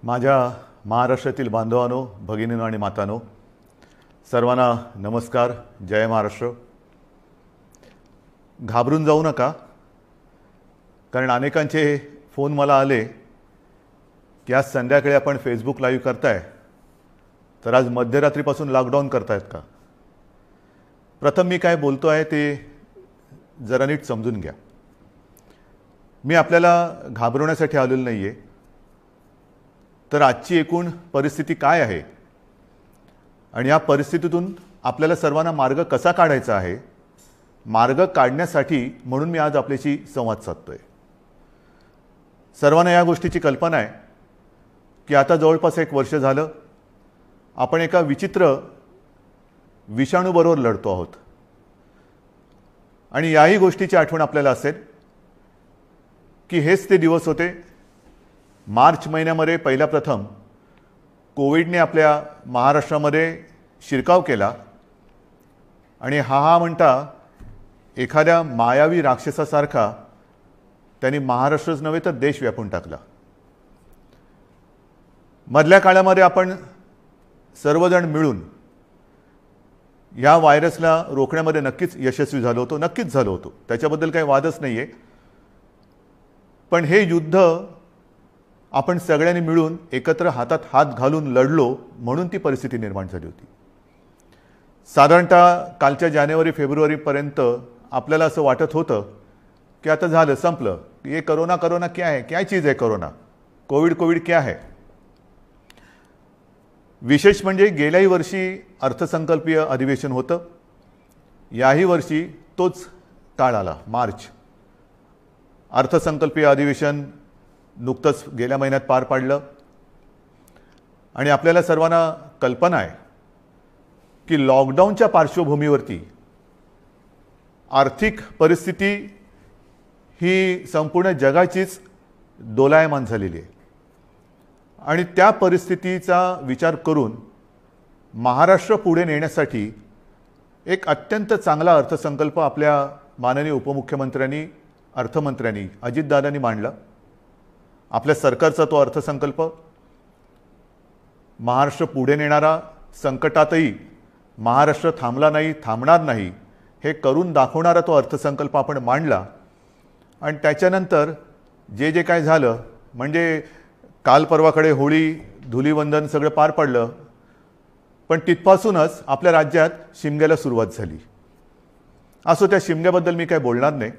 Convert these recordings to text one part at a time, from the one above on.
माझ्या महाराष्ट्रातील बांधवांनो, भगिनींनो आणि मातांनो, सर्वांना नमस्कार. जय महाराष्ट्र. घाबरून जाऊ नका, कारण अनेकांचे फोन मला आले की आज संध्याकाळी आपण फेसबुक लाईव्ह करताय, तर आज मध्यरात्रीपासून लॉकडाऊन करतायत का. प्रथम मी काय बोलतो आहे ते जरा नीट समजून घ्या. मी आपल्याला घाबरवण्यासाठी आलेलो नाही आहे, तर आजची एकूण परिस्थिती काय आहे आणि या परिस्थितीतून आपल्याला सर्वांना मार्ग कसा काढायचा आहे, मार्ग काढण्यासाठी म्हणून मी आज आपल्याशी संवाद साधतोय. सर्वांना या गोष्टीची कल्पना आहे की आता जवळपास 1 वर्ष झालं आपण एका विचित्र विषाणूबरोबर लढतो आहोत. आणि याही गोष्टीची आठवण आपल्याला असेल की हेच ते दिवस होते मार्च महिन्यामध्ये पहिला प्रथम कोविडने आपल्या महाराष्ट्रामध्ये शिरकाव केला आणि हा म्हणता एखाद्या मायावी राक्षसासारखा त्यांनी महाराष्ट्रच नव्हे तर देश व्यापून टाकला. मधल्या काळामध्ये आपण सर्वजण मिळून या व्हायरसला रोखण्यामध्ये नक्कीच यशस्वी झालो होतो, नक्कीच झालो होतो, त्याच्याबद्दल काही वादच नाही आहे. पण हे युद्ध आपण सगळ्यांनी मिळून एकत्र हातात हात घालून लढलो म्हणून ती परिस्थिती निर्माण झाली होती. साधारणतः कालच्या जानेवारी-फेब्रुवारीपर्यंत आपल्याला असं वाटत होतं की आता झालं, संपलं. ये कोरोना कोरोना क्या है, क्या चीज़ है कोरोना, कोविड क्या है. विशेष म्हणजे गेल्याही वर्षी अर्थसंकल्पीय अधिवेशन होतं, याही वर्षी तोच काळ आला, मार्च. अर्थसंकल्पीय अधिवेशन नुकतंच गेल्या महिन्यात पार पाडलं आणि आपल्याला सर्वांना कल्पना आहे की लॉकडाऊनच्या पार्श्वभूमीवरती आर्थिक परिस्थिती ही संपूर्ण जगाचीच दोलायमान झालेली आहे. आणि त्या परिस्थितीचा विचार करून महाराष्ट्र पुढे नेण्यासाठी एक अत्यंत चांगला अर्थसंकल्प आपल्या माननीय उपमुख्यमंत्र्यांनी, अर्थमंत्र्यांनी, अजितदादांनी मांडला. आपल्या सरकारचा तो अर्थसंकल्प महाराष्ट्र पुढे नेणारा, संकटातही महाराष्ट्र थांबला नाही, थांबणार नाही हे करून दाखवणारा तो अर्थसंकल्प आपण मांडला. आणि त्याच्यानंतर जे जे काय झालं, म्हणजे काल परवाकडे होळी, धुलीवंदन सगळं पार पडलं, पण तिथपासूनच आपल्या राज्यात शिमग्याला सुरुवात झाली. असो, त्या शिमग्याबद्दल मी काय बोलणार नाही,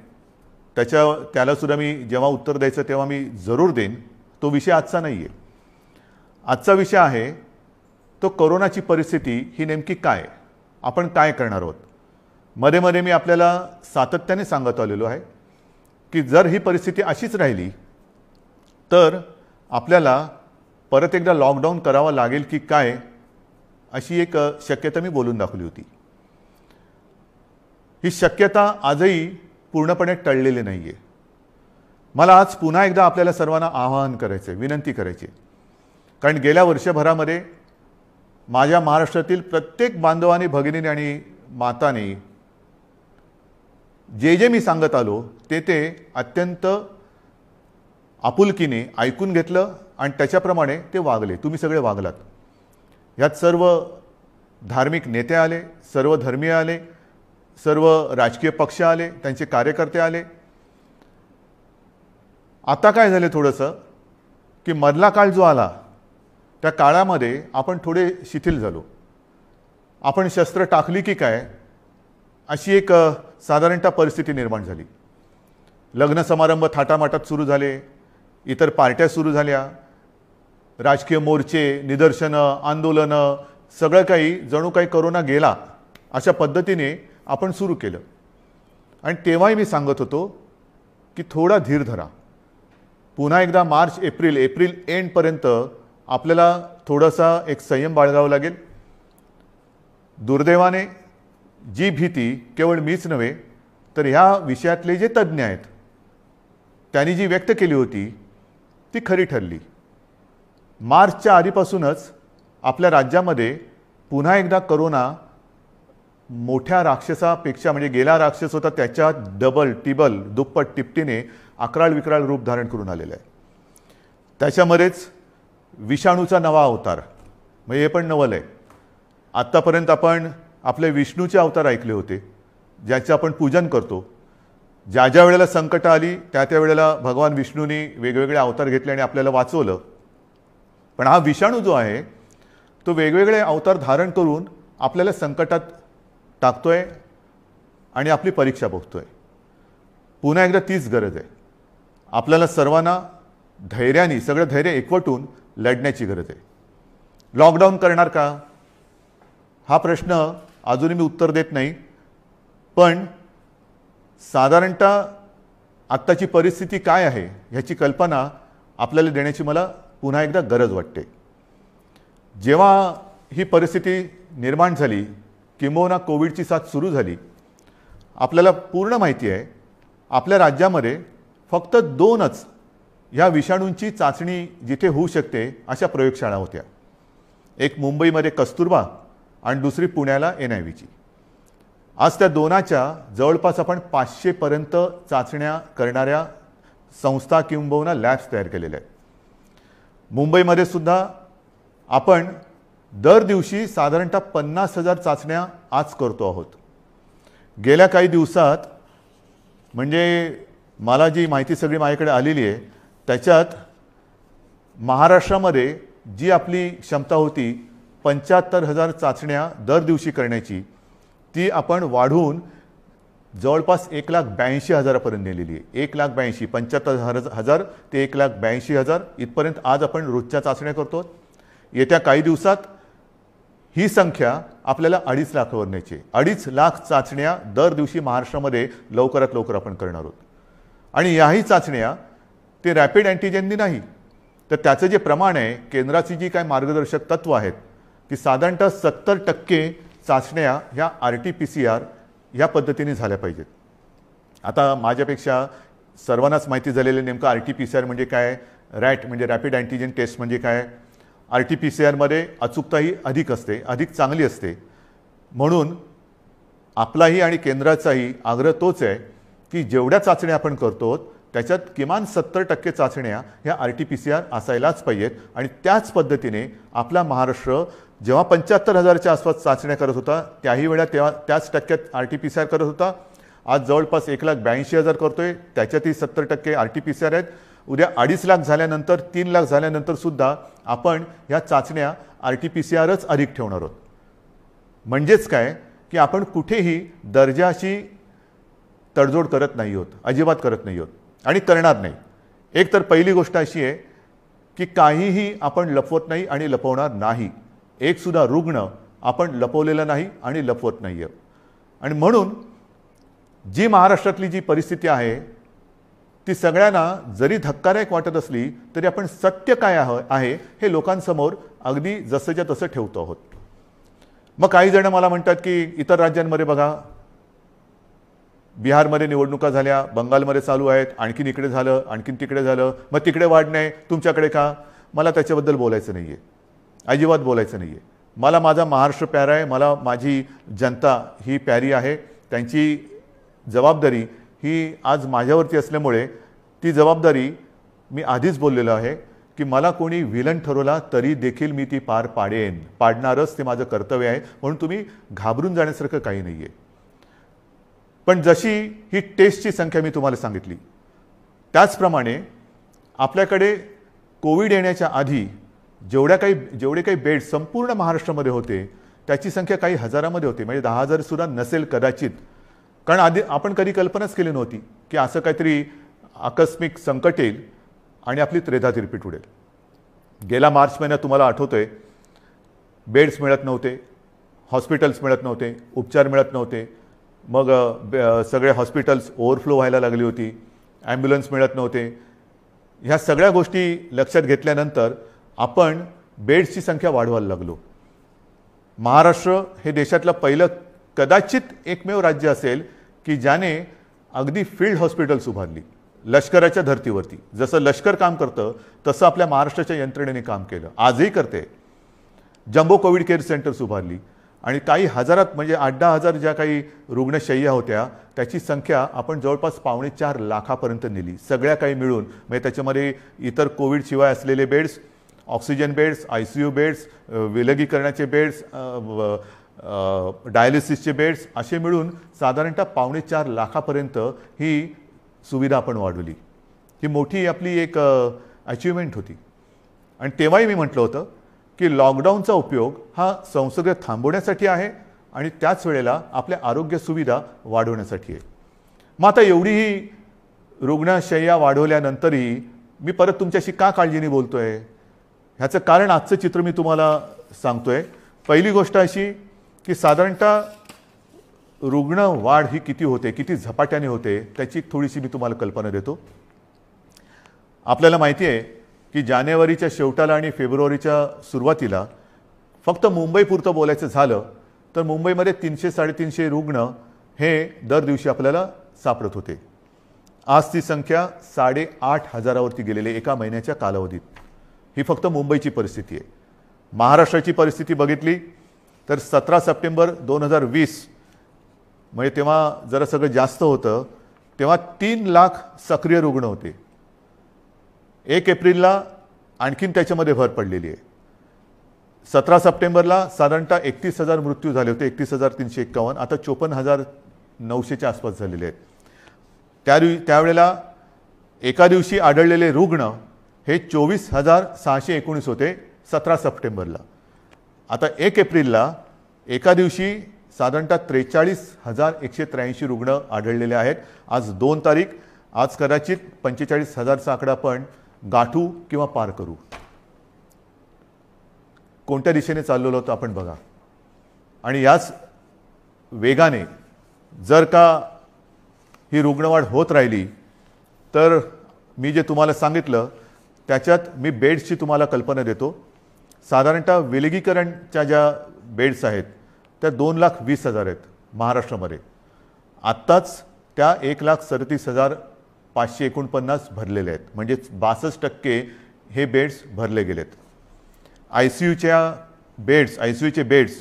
त्यालासुद्धा मी जेव्हा उत्तर द्यायचं तेव्हा मी जरूर देईन. तो विषय आजचा नाही आहे. आजचा विषय आहे तो कोरोनाची परिस्थिती ही नेमकी काय, आपण काय करणार आहोत. मध्ये मध्ये मी आपल्याला सातत्याने सांगत आलेलो आहे की जर ही परिस्थिती अशीच राहिली तर आपल्याला परत एकदा लॉकडाऊन करावा लागेल की काय, अशी एक शक्यता मी बोलून दाखवली होती. ही शक्यता आजही पूर्णपणे टळलेली नाही आहे. मला आज पुन्हा एकदा आपल्याला सर्वांना आवाहन करायचं आहे, विनंती करायची आहे, कारण गेल्या वर्षभरामध्ये माझ्या महाराष्ट्रातील प्रत्येक बांधवांनी, भगिनींनी आणि मातांनी जे जे मी सांगत आलो ते अत्यंत आपुलकीने ऐकून घेतलं आणि त्याच्याप्रमाणे ते वागले. तुम्ही सगळे वागलात. यात सर्व धार्मिक नेते आले, सर्व धर्मीय आले, सर्व राजकीय पक्ष आले, त्यांचे कार्यकर्ते आले. आता काय झाले थोडंसं की मधला काळ जो आला त्या काळामध्ये आपण थोडे शिथिल झालो. आपण शस्त्र टाकली की काय अशी एक साधारणतः परिस्थिती निर्माण झाली. लग्न समारंभ थाटामाटात सुरू झाले, इतर पार्ट्या सुरू झाल्या, राजकीय मोर्चे, निदर्शनं, आंदोलनं, सगळं काही जणू काही कोरोना गेला अशा पद्धतीने आपण सुरू केलं. आणि तेव्हाही मी सांगत होतो की थोडा धीर धरा. पुन्हा एकदा मार्च एप्रिल एंडपर्यंत आपल्याला थोडासा एक संयम बाळगावा लागेल. दुर्दैवाने जी भीती केवळ मीच नव्हे तर ह्या विषयातले जे तज्ज्ञ आहेत त्यांनी जी व्यक्त केली होती ती खरी ठरली. मार्चच्या आधीपासूनच आपल्या राज्यामध्ये पुन्हा एकदा कोरोना मोठ्या राक्षसापेक्षा, म्हणजे गेला राक्षस होता त्याच्या डबल टिबल दुप्पट तिपटीने अकराळ विकराळ रूप धारण करून आलेलं आहे. त्याच्यामध्येच विषाणूचा नवा अवतार, म्हणजे हे पण नवल आहे. आत्तापर्यंत आपण आपले विष्णूचे अवतार ऐकले होते, ज्याचे आपण पूजन करतो. ज्या ज्या वेळेला संकट आली त्या त्या वेळेला भगवान विष्णूंनी वेगवेगळे अवतार घेतले आणि आपल्याला वाचवलं. पण हा विषाणू जो आहे तो वेगवेगळे अवतार धारण करून आपल्याला संकटात टाकतोय आणि आपली परीक्षा बघतोय. पुन्हा एकदा तीच गरज आहे. आपल्याला सर्वांना धैर्याने, सगळं धैर्य एकवटून लढण्याची गरज आहे. लॉकडाऊन करणार का हा प्रश्न अजूनही मी उत्तर देत नाही. पण साधारणतः आत्ताची परिस्थिती काय आहे ह्याची कल्पना आपल्याला देण्याची मला पुन्हा एकदा गरज वाटते. जेव्हा ही परिस्थिती निर्माण झाली, किंबहुना कोविडची साथ सुरू झाली, आपल्याला पूर्ण माहिती आहे आपल्या राज्यामध्ये फक्त 2च ह्या विषाणूंची चाचणी जिथे होऊ शकते अशा प्रयोगशाळा होत्या. एक मुंबईमध्ये कस्तुरबा आणि दुसरी पुण्याला NIVची. आज त्या 2च्या जवळपास आपण 500 पर्यंत चाचण्या करणाऱ्या संस्था किंबहुना लॅब्स तयार केलेल्या आहेत. मुंबईमध्ये सुद्धा आपण दर दिवशी साधारणतः 50,000 चाचण्या आज करतो आहोत. गेल्या काही दिवसात, म्हणजे मला जी माहिती सगळी माझ्याकडे आलेली आहे त्याच्यात महाराष्ट्रामध्ये जी आपली क्षमता होती 75,000 चाचण्या दर दिवशी करण्याची, ती आपण वाढवून जवळपास 1,82,000 पर्यंत नेलेली आहे. 1,82,000, 75,000 ते 1,82,000 इथपर्यंत आज आपण रोजच्या चाचण्या करतो. येत्या काही दिवसात ही संख्या आपल्याला 2.5 लाखावर न्यायची आहे. 2.5 लाख चाचण्या दर दिवशी महाराष्ट्रामध्ये लवकरात लवकर आपण करणार आहोत. आणि याही चाचण्या ते रॅपिड अँटीजेननी नाही, तर त्याचं जे प्रमाण आहे, केंद्राची जी काय मार्गदर्शक तत्व आहेत की साधारणतः 70% चाचण्या ह्या RT-PCR ह्या पद्धतीने झाल्या पाहिजेत. आता माझ्यापेक्षा सर्वांनाच माहिती झालेलं नेमकं RT-PCR म्हणजे काय, रॅट म्हणजे रॅपिड अँटीजेन टेस्ट म्हणजे काय. RT-PCRमध्ये अचूकताही अधिक असते, अधिक चांगली असते. म्हणून आपलाही आणि केंद्राचाही आग्रह तोच आहे की जेवढ्या चाचण्या आपण करतो त्याच्यात किमान 70% चाचण्या ह्या RT-PCR असायलाच पाहिजेत. आणि त्याच पद्धतीने आपला महाराष्ट्र जेव्हा 75,000च्या आसपास चाचण्या करत होता त्याही वेळा तेव्हा त्याच टक्क्यात RT-PCR करत होता. आज जवळपास 1,82,000 करतोय, त्याच्यातही 70% RT-PCR आहेत. उद्या 2.5 लाख झाल्यानंतर, 3 लाख झाल्यानंतर सुद्धा आपण ह्या चाचण्या RT-PCRच अधिक ठेवणार आहोत. म्हणजेच काय की आपण कुठेही दर्जाची तडजोड करत नाही आहोत, अजिबात करत नाही आहोत आणि करणार नाही. एक तर पहिली गोष्ट अशी आहे की काहीही आपण लपवत नाही आणि लपवणार नाही. एक सुद्धा रुग्ण आपण लपवलेला नाही आणि लपवत नाही आहे. आणि म्हणून जी महाराष्ट्रातली जी परिस्थिती आहे ती सगळ्यांना जरी धक्कादायक वाटत असली तरी आपण सत्य काय आहे हे लोकांसमोर अगदी जसंच्या तसं ठेवतो आहोत. मग काही जण मला म्हणतात की इतर राज्यांमध्ये बघा, बिहारमध्ये निवडणुका झाल्या, बंगालमध्ये चालू आहेत, आणखीन इकडे झालं, आणखीन तिकडे झालं, मग तिकडे वाढ नाही, तुमच्याकडे का. मला त्याच्याबद्दल बोलायचं नाही आहे, अजिबात बोलायचं नाही आहे. मला माझा महाराष्ट्र प्यारा आहे, मला माझी जनता ही प्यारी आहे. त्यांची जबाबदारी ही आज माझ्यावरती असल्यामुळे ती जबाबदारी मी आधीच बोललेलो आहे की मला कोणी विलन ठरवला तरी देखील मी ती पार पाडेन, पाडणारच, ते माझं कर्तव्य आहे. म्हणून तुम्ही घाबरून जाण्यासारखं काही नाही आहे. पण जशी ही टेस्टची संख्या मी तुम्हाला सांगितली त्याचप्रमाणे आपल्याकडे कोविड येण्याच्या आधी जेवढे काही बेड संपूर्ण महाराष्ट्रामध्ये होते त्याची संख्या काही हजारामध्ये होती, म्हणजे 10,000 सुद्धा नसेल कदाचित. कारण आधी आपण कधी कल्पनाच केली नव्हती की असं काहीतरी आकस्मिक संकट येईल आणि आपली त्रेधा तिरपीट उडेल. गेल्या मार्च महिन्यात तुम्हाला आठवतंय बेड्स मिळत नव्हते, हॉस्पिटल्स मिळत नव्हते, उपचार मिळत नव्हते. मग सगळे हॉस्पिटल्स ओव्हरफ्लो व्हायला लागली होती, ॲम्ब्युलन्स मिळत नव्हते. ह्या सगळ्या गोष्टी लक्षात घेतल्यानंतर आपण बेड्सची संख्या वाढवायला लागलो. महाराष्ट्र हे देशातलं पहिलं कदाचित एकमेव राज्य असेल की ज्याने अगदी फील्ड हॉस्पिटल्स उभारली लष्कराच्या धर्तीवरती. जसं लष्कर काम करतं तसं आपल्या महाराष्ट्राच्या यंत्रणेने काम केलं, आजही करते. जम्बो कोविड केअर सेंटर्स उभारली आणि काही हजारात, म्हणजे 8-10 हजार ज्या काही रुग्णशय्या होत्या त्याची संख्या आपण जवळपास 3.25 लाखापर्यंत नेली, सगळ्या काही मिळून. म्हणजे त्याच्यामध्ये इतर कोविडशिवाय असलेले beds, oxygen beds, ICU beds, विलगीकरणाचे बेड्स, डायलिसिसचे बेड्स असे मिळून साधारणतः 4.25 लाखापर्यंत ही सुविधा आपण वाढवली. ही मोठी आपली एक अचिव्हमेंट होती. आणि तेव्हाही मी म्हटलं होतं की लॉकडाऊनचा उपयोग हा संसर्ग थांबवण्यासाठी आहे आणि त्याच वेळेला आपल्या आरोग्य सुविधा वाढवण्यासाठी आहे. मग आता एवढीही रुग्णशय्या वाढवल्यानंतरही मी परत तुमच्याशी का काळजीने बोलतोय, ह्याचं कारण आजचं चित्र मी तुम्हाला सांगतोय. पहिली गोष्ट अशी की साधारणतः रुग्ण वाढ ही किती होते, किती झपाट्याने होते, त्याची थोडीशी मी तुम्हाला कल्पना देतो. आपल्याला माहिती आहे की जानेवारीच्या शेवटाला आणि फेब्रुवारीच्या सुरुवातीला फक्त मुंबईपुरतं बोलायचं झालं तर मुंबईमध्ये 300-350 रुग्ण हे दर दिवशी आपल्याला सापडत होते. आज ती संख्या 8,500वरती गेलेली एका महिन्याच्या कालावधीत. ही फक्त मुंबईची परिस्थिती आहे. महाराष्ट्राची परिस्थिती बघितली तर 17 सप्टेंबर 2020 म्हणजे तेव्हा जरा सगळं जास्त होतं, तेव्हा 3 लाख सक्रिय रुग्ण होते. 1 एप्रिलला आणखीन त्याच्यामध्ये भर पडलेली आहे. 17 सप्टेंबरला साधारणतः 31,000 मृत्यू झाले होते, 31,351. आता 54,900च्या आसपास झालेले आहेत. त्यावेळेला एका दिवशी आढळलेले रुग्ण हे 24,619 होते 17 सप्टेंबरला. आता 1 एप्रिलला एका दिवशी साधारणतः 43,183 रुग्ण आढळलेले आहेत. आज 2 तारीख. आज कदाचित 45,000चा आकडा आपण गाठू किंवा पार करू. कोणत्या दिशेने चाललेलो होतो आपण बघा. आणि याच वेगाने जर का ही रुग्णवाढ होत राहिली तर मी जे तुम्हाला सांगितलं त्याच्यात मी बेड्सची तुम्हाला कल्पना देतो. साधारणतः विलगीकरणच्या ज्या बेड्स आहेत त्या 2,20,000 आहेत महाराष्ट्रामध्ये. आत्ताच त्या 1,37,549 भरलेले आहेत. म्हणजे 62% हे बेड्स भरले गेलेत. ICUचे बेड्स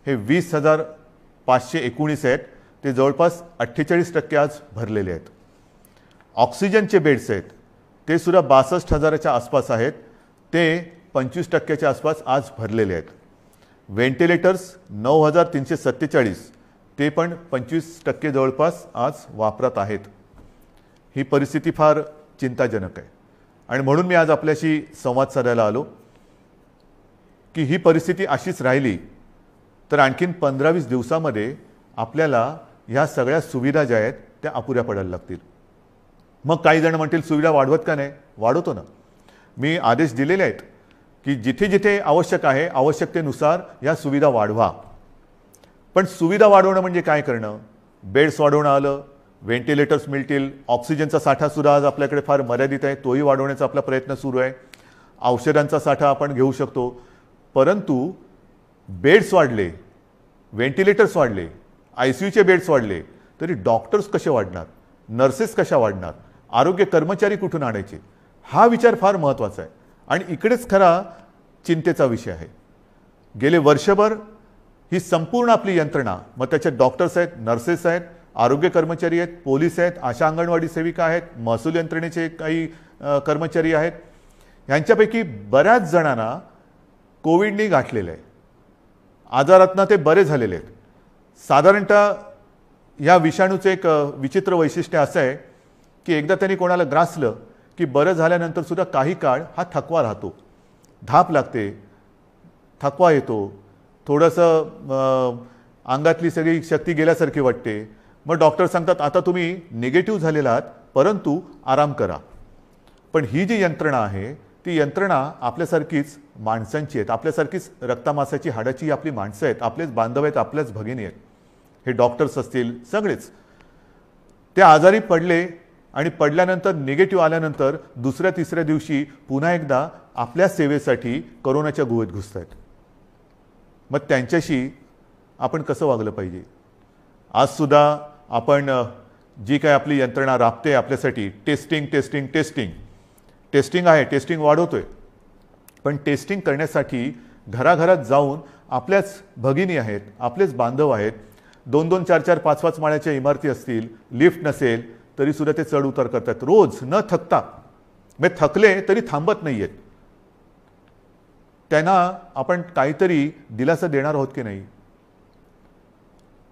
हे 20,519 आहेत. ते जवळपास 48% आज भरलेले आहेत. ऑक्सिजनचे बेड्स आहेत ते सुद्धा 62,000च्या आसपास आहेत. ते 25%च्या आसपास आज भरलेले आहेत. व्हेंटिलेटर्स 9,347 ते पण 25% जवळपास आज वापरात आहेत. ही परिस्थिती फार चिंताजनक आहे. आणि म्हणून मी आज आपल्याशी संवाद साधायला आलो की ही परिस्थिती अशीच राहिली तर आणखीन 15-20 दिवसामध्ये आपल्याला ह्या सगळ्या सुविधा ज्या आहेत त्या अपुऱ्या पडायला लागतील. मग काही जण म्हणतील सुविधा वाढवत का नाही? वाढवतो ना. मी आदेश दिलेले आहेत की जिथे जिथे आवश्यक आहे आवश्यकतेनुसार या सुविधा वाढवा. पण सुविधा वाढवणं म्हणजे काय करणं? बेड्स वाढवणं आलं, व्हेंटिलेटर्स मिळतील, ऑक्सिजनचा साठा सुद्धा आज आपल्याकडे फार मर्यादित आहे, तोही वाढवण्याचा आपला प्रयत्न सुरू आहे. औषधांचा साठा आपण घेऊ शकतो. परंतु बेड्स वाढले, व्हेंटिलेटर्स वाढले, ICUचे बेड्स वाढले तरी डॉक्टर्स कसे वाढणार, नर्सेस कशा वाढणार, आरोग्य कर्मचारी कुठून आणायचे? हा विचार फार महत्त्वाचा आहे. आणि इकडेच खरा चिंतेचा विषय आहे. गेले वर्षभर ही संपूर्ण आपली यंत्रणा, मग त्याच्यात डॉक्टर्स आहेत, नर्सेस आहेत, आरोग्य कर्मचारी आहेत, पोलीस आहेत, आशा अंगणवाडी सेविका आहेत, महसूल यंत्रणेचे काही कर्मचारी आहेत, ह्यांच्यापैकी बऱ्याच जणांना कोविडने गाठलेलं आहे. आजारातनं ते बरे झालेले आहेत. साधारणतः ह्या विषाणूचं एक विचित्र वैशिष्ट्य असं आहे की एकदा त्यांनी कोणाला ग्रासलं की बरं झाल्यानंतर सुद्धा काही काळ हा थकवा राहतो, धाप लागते, थकवा येतो, थोडंसं अंगातली सगळी शक्ती गेल्यासारखी वाटते. मग डॉक्टर सांगतात आता तुम्ही निगेटिव्ह झालेला आहात परंतु आराम करा. पण ही जी यंत्रणा आहे ती यंत्रणा आपल्यासारखीच माणसांची आहेत, आपल्यासारखीच रक्तामासाची हाडाची आपली माणसं आहेत, आपलेच बांधव आहेत, आपल्याच भगिनी आहेत. हे डॉक्टर्स असतील सगळेच ते आजारी पडले आणि पडल्यानंतर निगेटिव्ह आल्यानंतर दुसऱ्या तिसऱ्या दिवशी पुन्हा एकदा आपल्या सेवेसाठी कोरोनाच्या गुहेत घुसत आहेत. मग त्यांच्याशी आपण कसं वागलं पाहिजे? आज सुद्धा आपण जी काय आपली यंत्रणा राबते आपल्यासाठी, टेस्टिंग आहे, टेस्टिंग वाढवतोय. पण टेस्टिंग करण्यासाठी घराघरात जाऊन आपल्याच भगिनी आहेत, आपलेच बांधव आहेत, 2-2, 4-4, 5-5 माळ्याच्या इमारती असतील, लिफ्ट नसेल तरी सुद्धा ते चढ उतार करतात रोज न थकता. मग थकले तरी थांबत नाही आहेत. त्यांना आपण काहीतरी दिलासा देणार आहोत की नाही?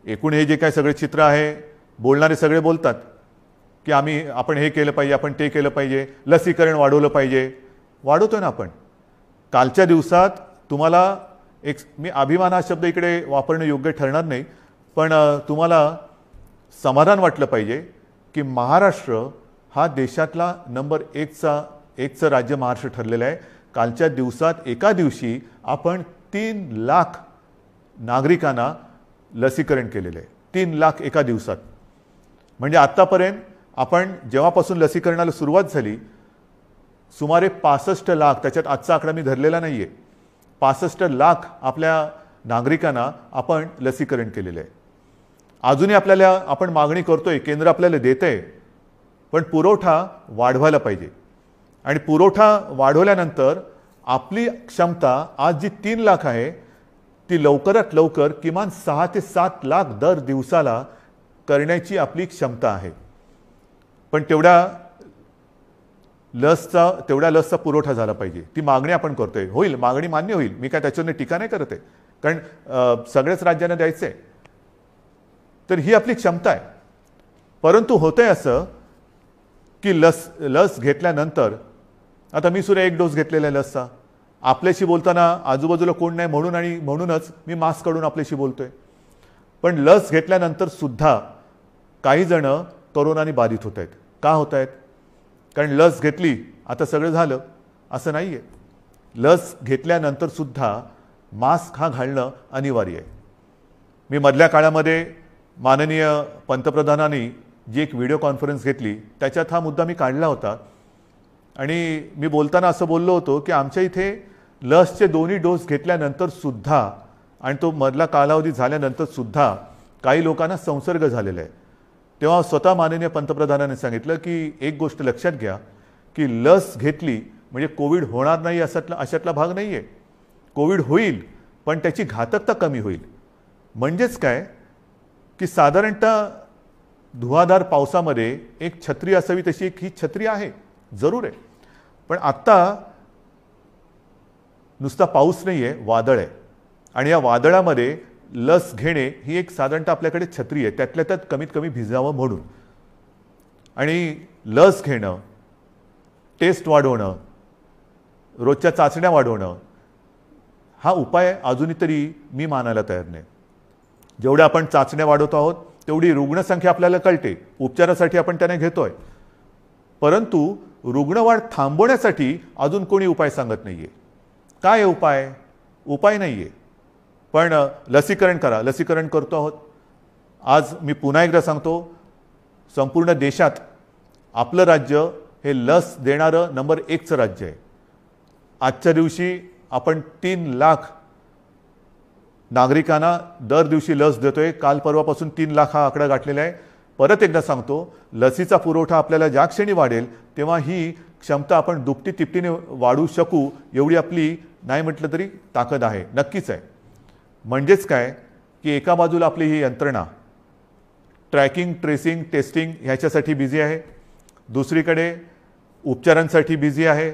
एकूण हे जे काय सगळे चित्र आहे, बोलणारे सगळे बोलतात की आपण हे केलं पाहिजे, आपण ते केलं पाहिजे, लसीकरण वाढवलं पाहिजे. वाढवतोय ना आपण. कालच्या दिवसात तुम्हाला मी अभिमान हा शब्द इकडे वापरणं योग्य ठरणार नाही, पण तुम्हाला समाधान वाटलं पाहिजे की महाराष्ट्र हा देशातला नंबर 1चं राज्य महाराष्ट्र ठरलेलं आहे. कालच्या दिवसात एका दिवशी आपण 3 लाख नागरिकांना लसीकरण केलेलं आहे. 3 लाख एका दिवसात. म्हणजे आत्तापर्यंत आपण जेव्हापासून लसीकरणाला सुरुवात झाली सुमारे 65 लाख, त्याच्यात आजचा आकडा मी धरलेला नाही आहे, 65 लाख आपल्या नागरिकांना आपण लसीकरण केलेलं आहे. अजूनही आपण मागणी करतोय, केंद्र आपल्याला देतंय, पण पुरवठा वाढवायला पाहिजे. आणि पुरवठा वाढवल्यानंतर आपली क्षमता आज जी 3 लाख आहे ती लवकरात लवकर किमान 6 ते 7 लाख दर दिवसाला करण्याची आपली क्षमता आहे. पण तेवढ्या लसचा पुरवठा झाला पाहिजे. ती मागणी आपण करतोय. होईल, मागणी मान्य होईल, मी काय त्याच्यावर टीका नाही करत आहे, कारण सगळ्याच राज्यांना द्यायचं आहे. तर ही आपली क्षमता आहे. परंतु होतंय असं की लस घेतल्यानंतर, आता मी सुद्धा 1 डोस घेतलेला आहे लसचा. आपल्याशी बोलताना आजूबाजूला कोण नाही म्हणूनच मी मास्क काढून आपल्याशी बोलतोय. पण लस घेतल्यानंतर सुद्धा काही जण कोरोनाने बाधित होत आहेत. का होत आहेत? कारण लस घेतली आता सगळं झालं असं नाही आहे. लस घेतल्यानंतर सुद्धा मास्क हा घालणं अनिवार्य आहे. मी मधल्या काळामध्ये माननीय पंतप्रधानांनी जी एक व्हिडिओ कॉन्फरन्स घेतली त्याच्यात हा मुद्दा मी काढला होता. आणि मी बोलताना असं बोललो होतो की आमच्या इथे लसचे 2 डोस घेतल्यानंतर सुद्धा आणि तो मधला कालावधी झाल्यानंतर सुद्धा काही लोकांना संसर्ग झालेला आहे. तेव्हा स्वतः माननीय पंतप्रधानांनी सांगितलं की एक गोष्ट लक्षात घ्या की लस घेतली म्हणजे कोविड होणार नाही अशातला भाग नाही आहे. कोविड होईल, पण त्याची घातकता कमी होईल. म्हणजेच काय की साधारणतः धुवाधार पावसामध्ये एक छत्री असावी तशी एक ही छत्री आहे, जरूर आहे. पण आत्ता नुसता पाऊस नाही आहे, वादळ आहे. आणि या वादळामध्ये लस घेणे ही एक साधारणतः आपल्याकडे छत्री आहे, त्यातल्या त्यात कमीत कमी भिजावं म्हणून. आणि लस घेणं, टेस्ट वाढवणं, रोजच्या चाचण्या वाढवणं हा उपाय अजूनही तरी मी मानायला तयार नाही. जेवढ्या आपण चाचण्या वाढवत आहोत तेवढी रुग्णसंख्या आपल्याला कळते, उपचारासाठी आपण त्याने घेतोय. परंतु रुग्णवाढ थांबवण्यासाठी अजून कोणी उपाय सांगत नाहीये. काय उपाय? उपाय नाहीये. पण लसीकरण करा, लसीकरण करतो आहोत. आज मी पुन्हा एकदा सांगतो, संपूर्ण देशात आपलं राज्य हे लस देणारं नंबर 1चं राज्य आहे. आजच्या दिवशी आपण 3 लाख नागरिकांना दर दिवशी लस देतोय. काल परवापासून 3 लाख हा आकडा गाठलेला आहे. परत एकदा सांगतो, लसीचा पुरवठा आपल्याला ज्या क्षणी वाढेल तेव्हा ही क्षमता आपण दुपटी तिपटीने वाढवू शकू एवढी आपली नाही म्हटलं तरी ताकद आहे, नक्कीच आहे. म्हणजेच काय की एका बाजूला आपली ही यंत्रणा ट्रॅकिंग, ट्रेसिंग, टेस्टिंग ह्याच्यासाठी बिझी आहे, दुसरीकडे उपचारांसाठी बिझी आहे,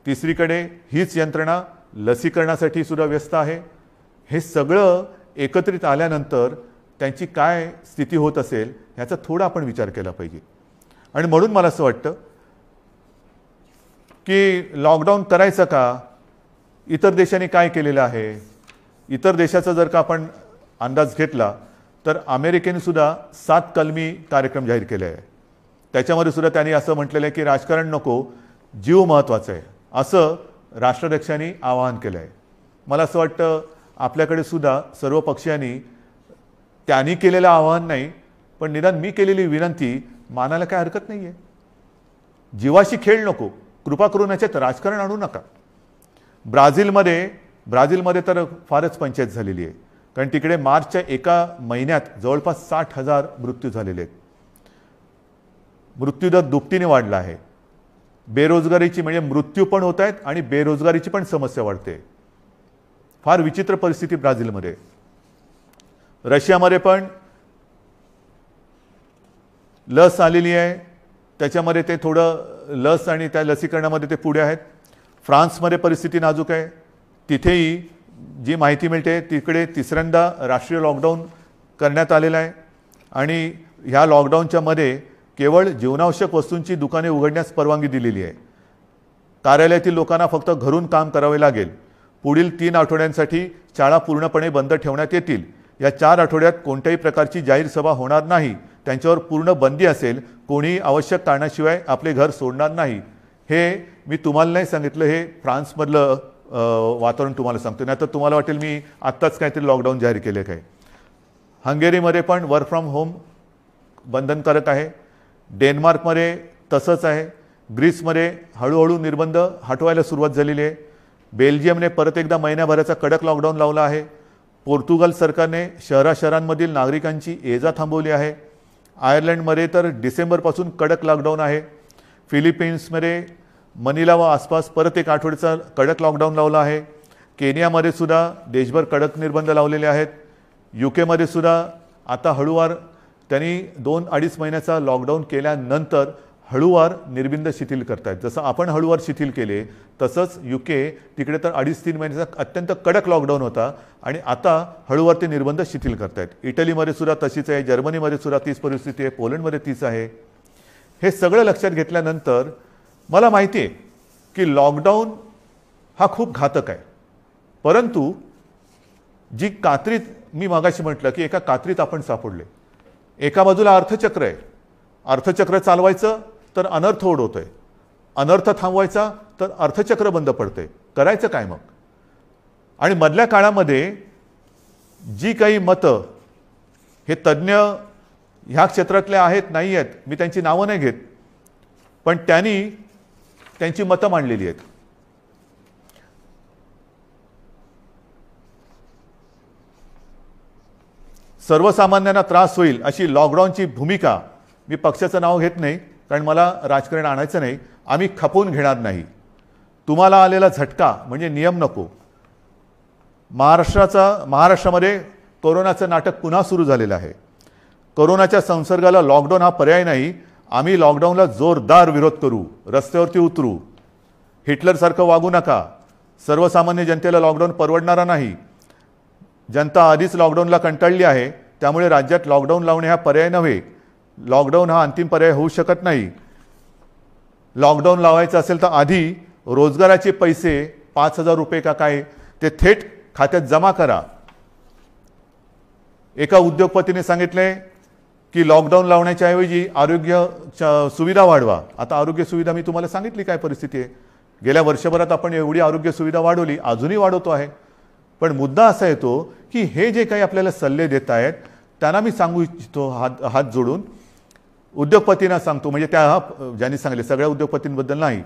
तिसरीकडे हीच यंत्रणा लसीकरणासाठी सुद्धा व्यस्त आहे. हे सगळं एकत्रित आल्यानंतर त्यांची काय स्थिती होत असेल ह्याचा थोडा आपण विचार केला पाहिजे. आणि म्हणून मला असं वाटतं की लॉकडाऊन करायचं का? इतर देशांनी काय केलेलं आहे? इतर देशाचा जर का आपण अंदाज घेतला तर अमेरिकेने सुद्धा 7 कलमी कार्यक्रम जाहीर केले आहे. त्याच्यामध्ये सुद्धा त्यांनी असं म्हटलेलं आहे की राजकारण नको, जीव महत्त्वाचा आहे, असं राष्ट्राध्यक्षांनी आवाहन केलं आहे. मला असं वाटतं आपल्याकडे सुद्धा सर्व पक्षीयांनी त्यांनी केलेलं आवाहन नाही, पण निदान मी केलेली विनंती मानायला काय हरकत नाही आहे. जीवाशी खेळ नको, कृपा करून याच्यात राजकारण आणू नका. ब्राझीलमध्ये तर फारच पंचायत झालेली आहे, कारण तिकडे मार्चच्या एका महिन्यात जवळपास 60,000 मृत्यू झालेले आहेत. मृत्यूदर दुपटीने वाढला आहे. बेरोजगारीची म्हणजे मृत्यू पण होत आहेत आणि बेरोजगारीची पण समस्या वाढते. फार विचित्र परिस्थिती ब्राझीलमध्ये. रशियामध्ये पण लस आलेली आहे, त्याच्यामध्ये ते थोडं लस आणि त्या लसीकरणामध्ये ते पुढे आहेत. फ्रान्समध्ये परिस्थिती नाजूक आहे. तिथेही जी माहिती मिळते तिकडे तिसऱ्यांदा राष्ट्रीय लॉकडाऊन करण्यात आलेला आहे आणि ह्या लॉकडाऊनच्या मध्ये केवळ जीवनावश्यक वस्तूंची दुकाने उघडण्यास परवानगी दिलेली आहे. कार्यालयातील लोकांना फक्त घरून काम करावे लागेल. पुढील 3 आठवड्यांसाठी शाळा पूर्णपणे बंद ठेवण्यात येतील. या 4 आठवड्यात कोणत्याही प्रकारची जाहीर सभा होणार नाही. त्यांच्यावर पूर्ण बंदी असेल. कोणी आवश्यक कारणाशिवाय आपले घर सोडणार नाही. हे मी तुम्हाला नाही सांगितलं, हे फ्रान्समधलं वातावरण तुम्हाला सांगतो. नाही तर तुम्हाला वाटेल मी आत्ताच काहीतरी लॉकडाऊन जाहीर केले काय. हंगेरीमध्ये पण वर्क फ्रॉम होम बंधनकारक आहे. डेन्मार्कमध्ये तसंच आहे. ग्रीसमध्ये हळूहळू निर्बंध हटवायला सुरुवात झालेली आहे. बेल्जियमने परत एकदा महिन्याभराचा कडक लॉकडाऊन लावला आहे. पोर्तुगाल सरकारने शहरांमधील नागरिकांची ये जा थांबवली आहे. आयर्लंडमध्ये तर डिसेंबरपासून कडक लॉकडाऊन आहे. फिलिपिन्समध्ये मनिला व आसपास परत एक आठवड्याचा कडक लॉकडाऊन लावला आहे. केनियामध्ये सुद्धा देशभर कडक निर्बंध लावलेले आहेत. UK सुद्धा आता हळूवार त्यांनी 2-2.5 महिन्याचा लॉकडाऊन केल्यानंतर हळूवार निर्बंध शिथिल करतायत. जसं आपण हळूवार शिथिल केले तसंच UK तिकडे तर 2.5-3 महिन्याचा अत्यंत कडक लॉकडाऊन होता आणि आता हळूवार ते निर्बंध शिथिल करतायत. इटलीमध्ये सुद्धा तशीच आहे. जर्मनीमध्ये सुद्धा तीच परिस्थिती आहे. पोलंडमध्ये तीच आहे. हे सगळं लक्षात घेतल्यानंतर मला माहिती आहे की लॉकडाऊन हा खूप घातक आहे. परंतु जी कात्रीत मी मागाशी म्हटलं की एका कात्रीत आपण सापडले. एका बाजूला अर्थचक्र आहे. अर्थचक्र चालवायचं तर अनर्थ ओढवतोय. अनर्थ थांबवायचा तर अर्थचक्र बंद पडतंय. करायचं काय मग. आणि मधल्या काळामध्ये जी काही मतं हे तज्ज्ञ ह्या क्षेत्रातले आहेत नाही आहेत, मी त्यांची नावं नाही घेत, पण त्यांनी त्यांची मतं मांडलेली आहेत. सर्वसामान्यांना त्रास होईल अशी लॉकडाऊनची भूमिका, मी पक्षाचं नाव घेत नाही कारण मला राजकारण आणायचं नाही, आम्ही खपवून घेणार नाही. तुम्हाला आलेला झटका म्हणजे नियम नको. महाराष्ट्रामध्ये कोरोनाचं नाटक पुन्हा सुरू झालेलं आहे. कोरोनाच्या संसर्गाला लॉकडाऊन हा पर्याय नाही. आम्ही लॉकडाऊनला जोरदार विरोध करू. रस्त्यावरती उतरू. हिटलरसारखं वागू नका. सर्वसामान्य जनतेला लॉकडाऊन परवडणारा नाही. जनता आधीच लॉकडाऊनला कंटाळली आहे. त्यामुळे राज्यात लॉकडाऊन लावणे हा पर्याय नव्हे. लॉकडाऊन हा अंतिम पर्याय होऊ शकत नाही. लॉकडाऊन लावायचं असेल तर आधी रोजगाराचे पैसे 5,000 रुपये का काय ते थेट खात्यात जमा करा. एका उद्योगपतीने सांगितले की लॉकडाऊन लावण्याच्या ऐवजी आरोग्य सुविधा वाढवा. आता आरोग्य सुविधा मी तुम्हाला सांगितली काय परिस्थिती आहे. गेल्या वर्षभरात आपण एवढी आरोग्य सुविधा वाढवली, अजूनही वाढवतो आहे. पण मुद्दा असा येतो की हे जे काही आपल्याला सल्ले देत आहेत त्यांना मी सांगू इच्छितो हात जोडून, उद्योगपतींना सांगतो, म्हणजे त्या ज्यांनी सांगले सगळ्या उद्योगपतींबद्दल नाही,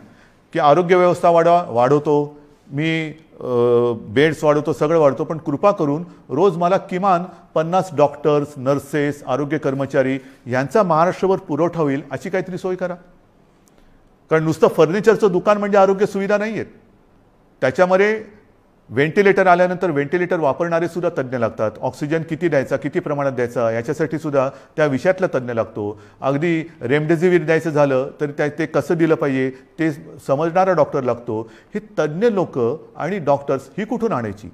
की आरोग्य व्यवस्था वाढवतो मी, बेड्स वाढवतो, सगळं वाढवतो, पण कृपा करून रोज मला किमान 50 डॉक्टर्स, नर्सेस, आरोग्य कर्मचारी यांचा महाराष्ट्रभर पुरवठा होईल अशी काहीतरी सोय करा. कारण नुसतं फर्निचरचं दुकान म्हणजे आरोग्य सुविधा नाही आहेत. त्याच्यामध्ये व्हेंटिलेटर आल्यानंतर व्हेंटिलेटर वापरणारे सुद्धा तज्ज्ञ लागतात. ऑक्सिजन किती द्यायचा, किती प्रमाणात द्यायचा याच्यासाठी सुद्धा त्या विषयातला तज्ज्ञ लागतो. अगदी रेमडेसिवीर द्यायचं झालं तर ते कसं दिलं पाहिजे ते समजणारा डॉक्टर लागतो. ही तज्ज्ञ लोक आणि डॉक्टर्स ही कुठून आणायची.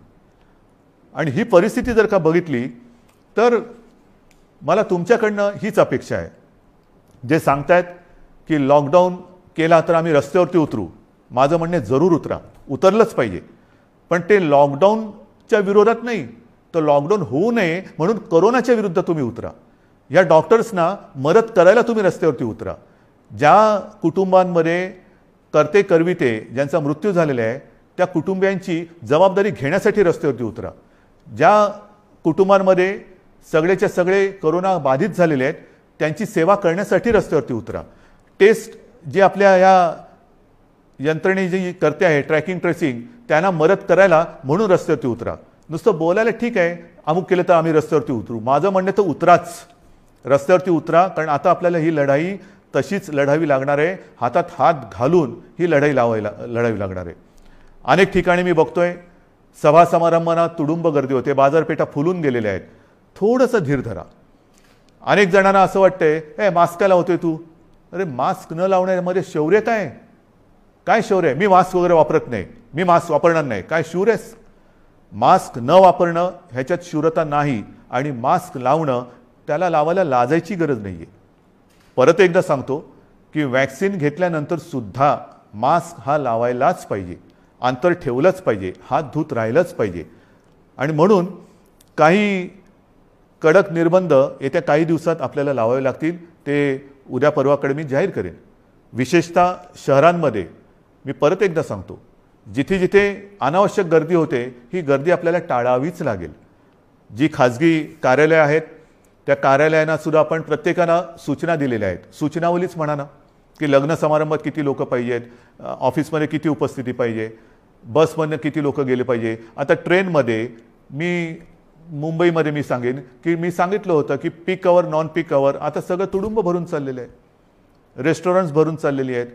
आणि ही परिस्थिती जर का बघितली तर मला तुमच्याकडनं हीच अपेक्षा आहे. जे सांगतायत की लॉकडाऊन केला तर आम्ही रस्त्यावरती उतरू, माझं म्हणणे जरूर उतरा, उतरलंच पाहिजे. पण ते लॉकडाऊनच्या विरोधात नाही, तर लॉकडाऊन होऊ नये म्हणून कोरोनाच्या विरुद्ध तुम्ही उतरा. या डॉक्टर्सना मदत करायला तुम्ही रस्त्यावरती उतरा. ज्या कुटुंबांमध्ये करते करविते ज्यांचा मृत्यू झालेला आहे त्या कुटुंबियांची जबाबदारी घेण्यासाठी रस्त्यावरती उतरा. ज्या कुटुंबांमध्ये सगळेच्या सगळे कोरोना बाधित झालेले आहेत त्यांची सेवा करण्यासाठी रस्त्यावरती उतरा. टेस्ट जी आपल्या या यंत्रणे जी करते आहे ट्रॅकिंग ट्रेसिंग त्यांना मदत करायला म्हणून रस्त्यावरती उतरा. नुसतं बोलायला ठीक आहे अमुक केलं तर आम्ही रस्त्यावरती उतरू, माझं म्हणणं तर उतराच, रस्त्यावरती उतरा. कारण आता आपल्याला ही लढाई तशीच लढावी लागणार आहे. हातात हात घालून ही लढाई लढावी लागणार आहे. अनेक ठिकाणी मी बघतोय सभा समारंभांना तुडुंब गर्दी होते, बाजारपेठा फुलून गेलेल्या आहेत. थोडंसं धीर धरा. अनेक जणांना असं वाटतंय मास्क का लावतोय तू. अरे मास्क न लावण्यामध्ये शौर्य काय. काय शौर्य आहे? मी मास्क वगैरे वापरत नाही, मी मास्क वापरणार नाही. काय शूर आहेस? मास्क न वापरणं ह्याच्यात शूरता नाही. आणि मास्क लावणं, त्याला लावायला लाजायची गरज नाही आहे. परत एकदा सांगतो की वॅक्सिन घेतल्यानंतर सुद्धा मास्क हा लावायलाच पाहिजे, अंतर ठेवलंच पाहिजे, हात धुत राहिलंच पाहिजे. आणि म्हणून काही कडक निर्बंध येत्या काही दिवसात आपल्याला लावावे लागतील. ते उद्या परवाकडे मी जाहीर करेन. विशेषतः शहरांमध्ये मी परत एकदा सांगतो, जिथे जिथे अनावश्यक गर्दी होते ही गर्दी आपल्याला टाळावीच लागेल. जी खाजगी कार्यालय आहेत त्या कार्यालयांना सुद्धा आपण प्रत्येकाला सूचना दिलेल्या आहेत. सूचनावलीच म्हणा ना, की लग्न समारंभात किती लोक पाहिजेत, ऑफिसमध्ये किती उपस्थिती पाहिजे, बसमधनं किती लोक गेले पाहिजे. आता ट्रेनमध्ये मी मुंबईमध्ये मी सांगेन की मी सांगितलं होतं की पीक अवर नॉन पीक अवर आता सगळं तुडुंब भरून चाललेलं आहे, रेस्टॉरंट्स भरून चाललेली आहेत.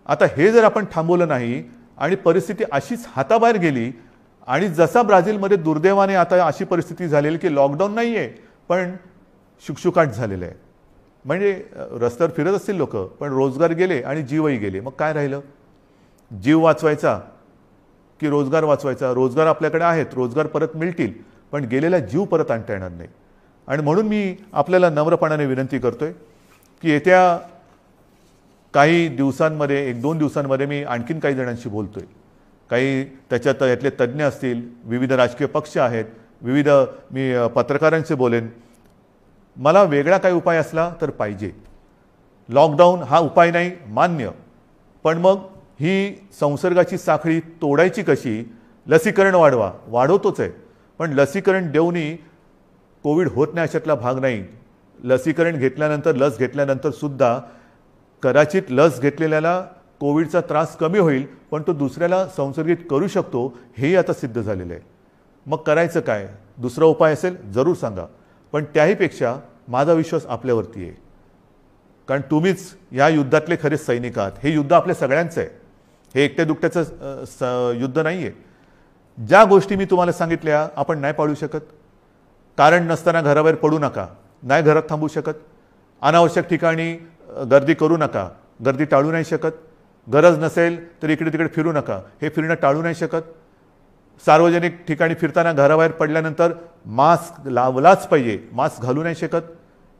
आता हे जर आपण थांबवलं नाही आणि परिस्थिती अशीच हाताबाहेर गेली आणि जसा ब्राझीलमध्ये दुर्दैवाने आता अशी परिस्थिती झालेली की लॉकडाऊन नाही आहे पण शुकशुकाट झालेलं आहे. म्हणजे रस्त्यावर फिरत असतील लोक पण रोजगार गेले आणि जीवही गेले. मग काय राहिलं? जीव वाचवायचा की रोजगार वाचवायचा? रोजगार आपल्याकडे आहेत, रोजगार परत मिळतील, पण गेलेला जीव परत आणता येणार नाही. आणि म्हणून मी आपल्याला नम्रपणाने विनंती करतोय की येत्या काही दिवसांमध्ये, 1-2 दिवसांमध्ये मी आणखीन काही जणांशी बोलतोय. काही त्याच्यात यातले तज्ज्ञ असतील, विविध राजकीय पक्ष आहेत, विविध मी पत्रकारांशी बोलेन. मला वेगळा काही उपाय असला तर पाहिजे. लॉकडाऊन हा उपाय नाही मान्य, पण मग ही संसर्गाची साखळी तोडायची कशी? लसीकरण वाढवतोच आहे, पण लसीकरण देऊनही कोविड होत नाही अशातला भाग नाही. लसीकरण घेतल्यानंतर, लस घेतल्यानंतर सुद्धा कदाचित लस घेतलेल्याला कोविडचा त्रास कमी होईल, पण तो दुसऱ्याला संसर्गित करू शकतो, हेही आता सिद्ध झालेलं आहे. मग करायचं काय? दुसरा उपाय असेल जरूर सांगा, पण त्याहीपेक्षा माझा विश्वास आपल्यावरती आहे. कारण तुम्हीच या युद्धातले खरे सैनिक आहात. हे युद्ध आपल्या सगळ्यांचं आहे, हे एकट्या दुकट्याचं युद्ध नाही आहे. ज्या गोष्टी मी तुम्हाला सांगितल्या आपण नाही पाळू शकत. कारण नसताना घराबाहेर पडू नका, नाही घरात थांबू शकत. अनावश्यक ठिकाणी गर्दी करू नका, गर्दी टाळू नाही शकत. गरज नसेल तर इकडे तिकडे फिरू नका, हे फिरणं टाळू नाही शकत. सार्वजनिक ठिकाणी फिरताना घराबाहेर पडल्यानंतर मास्क लावलाच पाहिजे, मास्क घालू नाही शकत.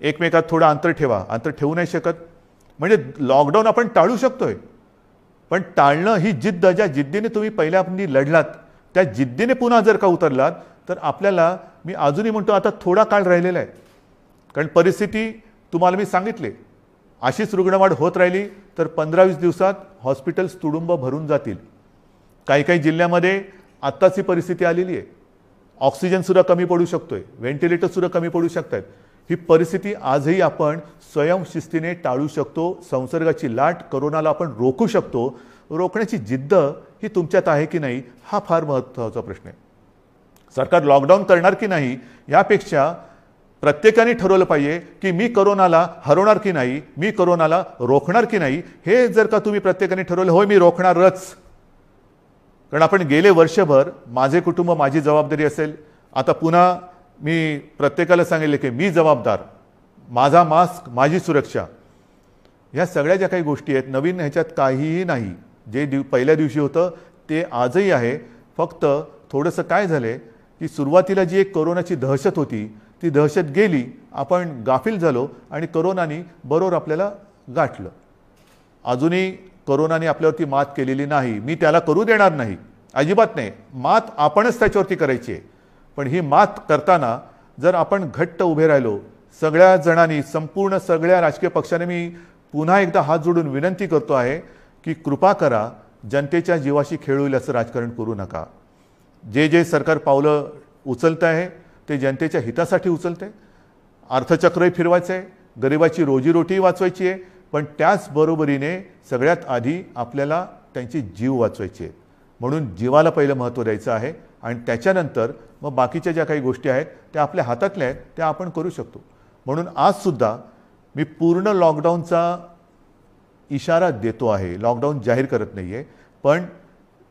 एकमेकात थोडं अंतर ठेवा, अंतर ठेवू नाही शकत. म्हणजे लॉकडाऊन आपण टाळू शकतोय, पण टाळणं ही जिद्द, ज्या जिद्दीने तुम्ही पहिल्यापासून लढलात त्या जिद्दीने पुन्हा जर का उतरलात तर आपल्याला, मी अजूनही म्हणतो आता थोडा काळ राहिलेला आहे. कारण परिस्थिती तुम्हाला मी सांगितले, अशीच रुग्णवाढ होत राहिली तर 15-20 दिवसात हॉस्पिटल्स तुडुंब भरून जातील. काही काही जिल्ह्यामध्ये आत्ताची परिस्थिती आलेली आहे. ऑक्सिजनसुद्धा कमी पडू शकतोय, व्हेंटिलेटरसुद्धा कमी पडू शकतात. ही परिस्थिती आजही आपण स्वयंशिस्तीने टाळू शकतो. संसर्गाची लाट, कोरोनाला आपण रोखू शकतो. रोखण्याची जिद्द ही तुमच्यात आहे की नाही, हा फार महत्त्वाचा प्रश्न आहे. सरकार लॉकडाऊन करणार की नाही यापेक्षा प्रत्येकाने ठरवलं पाहिजे की मी कोरोनाला हरवणार की नाही, मी कोरोनाला रोखणार की नाही. हे जर का तुम्ही प्रत्येकाने ठरवलं, होय मी रोखणारच. कारण आपण गेले वर्षभर माझे कुटुंब माझी जबाबदारी असेल, आता पुन्हा मी प्रत्येकाला सांगितले की मी जबाबदार, माझा मास्क माझी सुरक्षा. ह्या सगळ्या ज्या काही गोष्टी आहेत, नवीन ह्याच्यात काहीही नाही. जे पहिल्या दिवशी होतं ते आजही आहे. फक्त थोडंसं काय झालं की सुरुवातीला जी एक कोरोनाची दहशत होती ती दहशत गेली, आपण गाफील झालो आणि कोरोनाने बरोबर आपल्याला गाठलं. अजूनही कोरोनाने आपल्यावरती मात केलेली नाही, मी त्याला करू देणार नाही, अजिबात नाही. मात आपणच त्याच्यावरती करायची आहे. पण ही मात करताना जर आपण घट्ट उभे राहिलो सगळ्या जणांनी, संपूर्ण सगळ्या राजकीय पक्षांनी, मी पुन्हा एकदा हात जोडून विनंती करतो आहे की कृपा करा, जनतेच्या जीवाशी खेळ होईल असं राजकारण करू नका. जे जे सरकार पावलं उचलतं आहे ते जनतेच्या हितासाठी उचलते. अर्थचक्रही फिरवायचं आहे, गरिबाची रोजीरोटी वाचवायची आहे, पण त्याचबरोबरीने सगळ्यात आधी आपल्याला त्यांची जीव वाचवायची आहे. म्हणून जीवाला पहिलं महत्त्व द्यायचं आहे आणि त्याच्यानंतर मग बाकीच्या ज्या काही गोष्टी आहेत त्या आपल्या हातातल्या आहेत त्या आपण करू शकतो. म्हणून आजसुद्धा मी पूर्ण लॉकडाऊनचा इशारा देतो आहे, लॉकडाऊन जाहीर करत नाही आहे. पण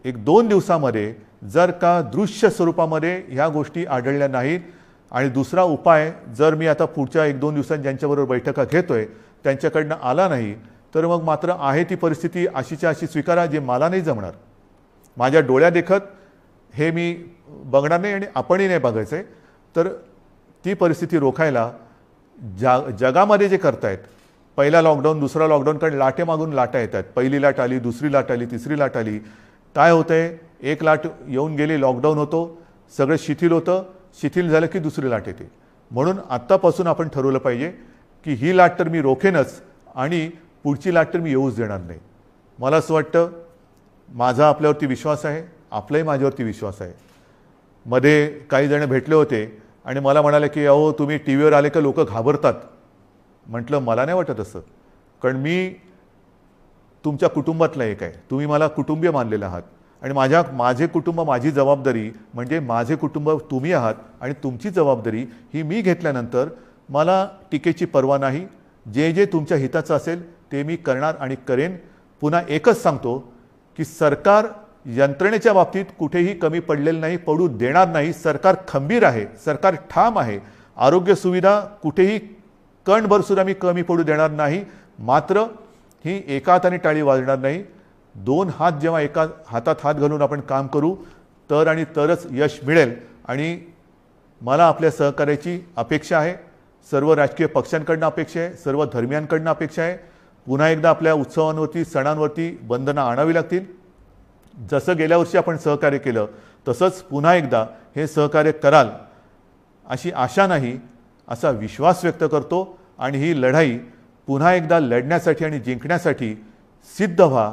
1-2 दिवसामध्ये जर का दृश्य स्वरूपामध्ये ह्या गोष्टी आढळल्या नाहीत आणि दुसरा उपाय जर मी आता पुढच्या 1-2 दिवसांत ज्यांच्याबरोबर बैठका घेतोय त्यांच्याकडनं आला नाही तर मग मात्र आहे ती परिस्थिती अशीच्या अशी स्वीकारा, जे मला नाही जमणार. माझ्या डोळ्यादेखत हे मी बघणार नाही आणि आपणही नाही बघायचं आहे. तर ती परिस्थिती रोखायला जगामध्ये जे करतायत, पहिला लॉकडाऊन दुसरा लॉकडाऊन, कारण लाटे मागून लाटा येतात. पहिली लाट आली, दुसरी लाट आली, तिसरी लाट आली. काय होतंय, एक लाट येऊन गेली, लॉकडाऊन होतो, सगळं शिथिल होतं, शिथिल झालं की दुसरी लाट येते. म्हणून आत्तापासून आपण ठरवलं पाहिजे की ही लाट तर मी रोखेनच आणि पुढची लाट तर मी येऊच देणार नाही. मला असं वाटतं, माझा आपल्यावरती विश्वास आहे, आपलाही माझ्यावरती विश्वास आहे. मध्ये काही जण भेटले होते आणि मला म्हणाले की अहो तुम्ही टी व्हीवर आले का लोक घाबरतात. म्हटलं मला नाही वाटत असं, कारण मी तुमच्या कुटुंबातला एक आहे, तुम्ही मला कुटुंबीय मानलेलं आहात आणि माझे कुटुंब, माझी जबाबदारी म्हणजे माझे कुटुंब तुम्ही आहात आणि तुमची जबाबदारी ही मी घेतल्यानंतर मला टीकेची पर्वा नाही. जे जे तुमच्या हिताचं असेल ते मी करणार आणि करेन. पुन्हा एकच सांगतो की सरकार यंत्रणेच्या बाबतीत कुठेही कमी पडलेलं नाही, पडू देणार नाही. सरकार खंबीर आहे, सरकार ठाम आहे. आरोग्य सुविधा कुठेही कणभर सुद्धा मी कमी पडू देणार नाही. मात्र ही एका हाताने टाळी वाजणार नाही. दोन हात जेव्हा एका हातात हात घालून आपण काम करू तर आणि तरच यश मिळेल. आणि मला आपल्या सहकार्याची अपेक्षा आहे, सर्व राजकीय पक्षांकडनं अपेक्षा आहे, सर्व धर्मियांकडनं अपेक्षा आहे. पुन्हा एकदा आपल्या उत्सवांवरती, सणांवरती बंधनं आणावी लागतील. जसं गेल्या वर्षी आपण सहकार्य केलं तसंच पुन्हा एकदा हे सहकार्य कराल अशी आशा नाही, असा विश्वास व्यक्त करतो. आणि ही लढाई पुन्हा एकदा लढण्यासाठी आणि जिंकण्यासाठी सिद्ध व्हा,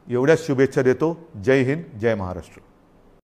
एवढ्याच शुभेच्छा देतो. जय हिंद, जय महाराष्ट्र.